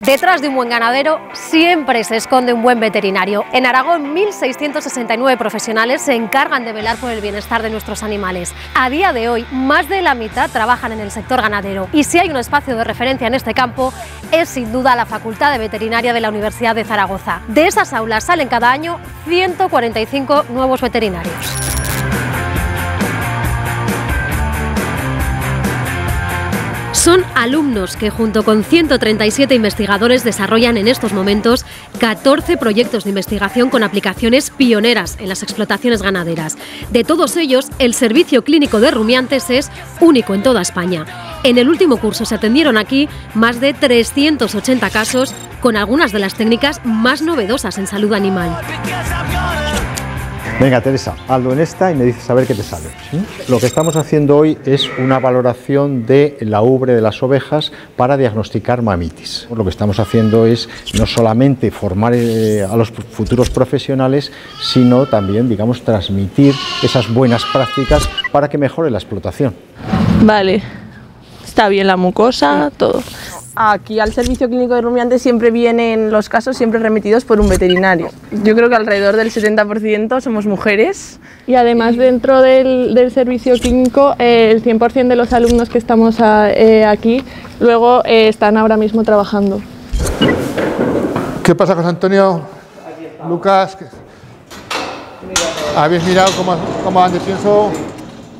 Detrás de un buen ganadero siempre se esconde un buen veterinario. En Aragón, 1.669 profesionales se encargan de velar por el bienestar de nuestros animales. A día de hoy, más de la mitad trabajan en el sector ganadero. Y si hay un espacio de referencia en este campo, es sin duda la Facultad de Veterinaria de la Universidad de Zaragoza. De esas aulas salen cada año 145 nuevos veterinarios. Son alumnos que junto con 137 investigadores desarrollan en estos momentos 14 proyectos de investigación con aplicaciones pioneras en las explotaciones ganaderas. De todos ellos, el servicio clínico de rumiantes es único en toda España. En el último curso se atendieron aquí más de 380 casos con algunas de las técnicas más novedosas en salud animal. Venga, Teresa, hazlo en esta y me dices a ver qué te sale. Lo que estamos haciendo hoy es una valoración de la ubre de las ovejas para diagnosticar mamitis. Lo que estamos haciendo es no solamente formar a los futuros profesionales, sino también, digamos, transmitir esas buenas prácticas para que mejore la explotación. Vale, está bien la mucosa, todo. Aquí al servicio clínico de rumiantes siempre vienen los casos siempre remitidos por un veterinario. Yo creo que alrededor del 70% somos mujeres. Y además dentro del servicio clínico el 100% de los alumnos que estamos aquí luego están ahora mismo trabajando. ¿Qué pasa, José Antonio? Lucas, ¿habéis mirado cómo van de pienso?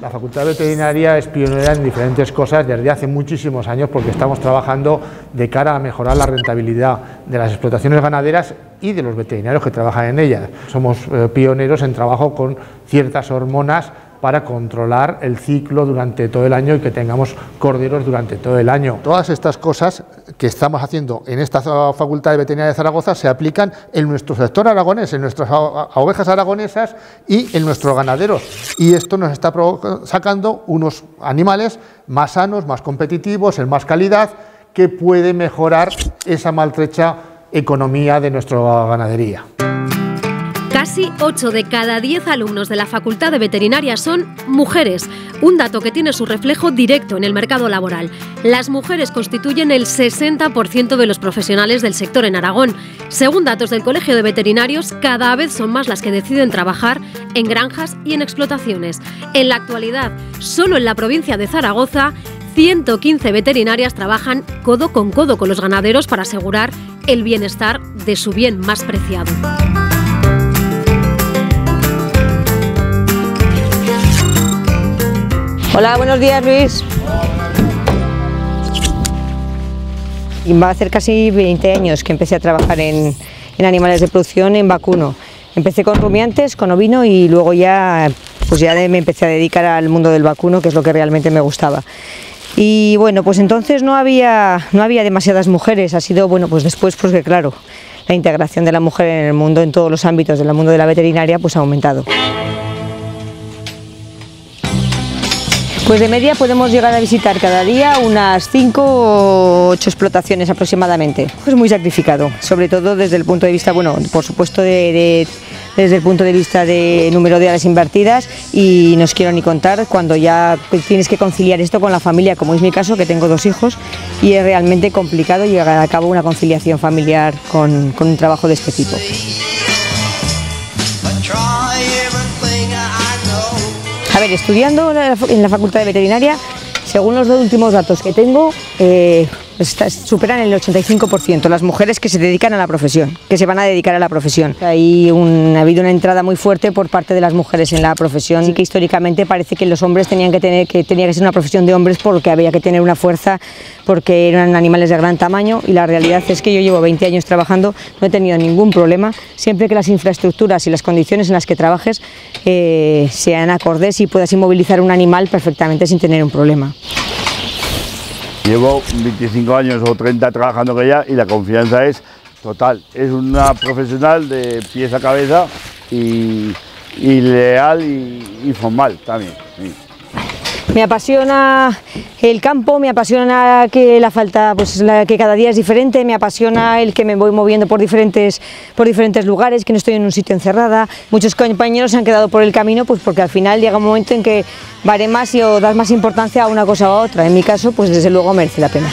La Facultad de Veterinaria es pionera en diferentes cosas desde hace muchísimos años porque estamos trabajando de cara a mejorar la rentabilidad de las explotaciones ganaderas y de los veterinarios que trabajan en ellas. Somos pioneros en trabajo con ciertas hormonas para controlar el ciclo durante todo el año y que tengamos corderos durante todo el año. Todas estas cosas que estamos haciendo en esta Facultad de Veterinaria de Zaragoza se aplican en nuestro sector aragonés, en nuestras ovejas aragonesas y en nuestros ganaderos. Y esto nos está sacando unos animales más sanos, más competitivos, en más calidad, que puede mejorar esa maltrecha economía de nuestra ganadería. Casi 8 de cada 10 alumnos de la Facultad de Veterinaria son mujeres, un dato que tiene su reflejo directo en el mercado laboral. Las mujeres constituyen el 60% de los profesionales del sector en Aragón. Según datos del Colegio de Veterinarios, cada vez son más las que deciden trabajar en granjas y en explotaciones. En la actualidad, solo en la provincia de Zaragoza, 115 veterinarias trabajan codo con los ganaderos para asegurar el bienestar de su bien más preciado. Hola, buenos días, Luis. Y va a hacer casi 20 años que empecé a trabajar en animales de producción en vacuno. Empecé con rumiantes, con ovino y luego ya me empecé a dedicar al mundo del vacuno, que es lo que realmente me gustaba. Y bueno, pues entonces no había demasiadas mujeres, ha sido bueno, pues después, pues que claro, la integración de la mujer en el mundo, en todos los ámbitos del mundo de la veterinaria, pues ha aumentado. Pues de media podemos llegar a visitar cada día unas 5 o 8 explotaciones aproximadamente. Es muy sacrificado, sobre todo desde el punto de vista, bueno, por supuesto desde el punto de vista de número de horas invertidas, y no os quiero ni contar cuando ya tienes que conciliar esto con la familia, como es mi caso, que tengo 2 hijos, y es realmente complicado llevar a cabo una conciliación familiar con un trabajo de este tipo. A ver, estudiando en la Facultad de Veterinaria, según los últimos datos que tengo, superan el 85% las mujeres que se dedican a la profesión, que se van a dedicar a la profesión. Ha habido una entrada muy fuerte por parte de las mujeres en la profesión, y que históricamente parece que los hombres tenía que ser una profesión de hombres porque había que tener una fuerza, porque eran animales de gran tamaño, y la realidad es que yo llevo 20 años trabajando, no he tenido ningún problema, siempre que las infraestructuras y las condiciones en las que trabajes sean acordes y puedas inmovilizar un animal perfectamente sin tener un problema. Llevo 25 años o 30 trabajando con ella y la confianza es total. Es una profesional de pies a cabeza y leal y formal también. Sí. Me apasiona el campo, me apasiona que que cada día es diferente, me apasiona el que me voy moviendo por diferentes lugares, que no estoy en un sitio encerrada. Muchos compañeros se han quedado por el camino pues porque al final llega un momento en que vale más o das más importancia a una cosa u otra. En mi caso, pues desde luego merece la pena.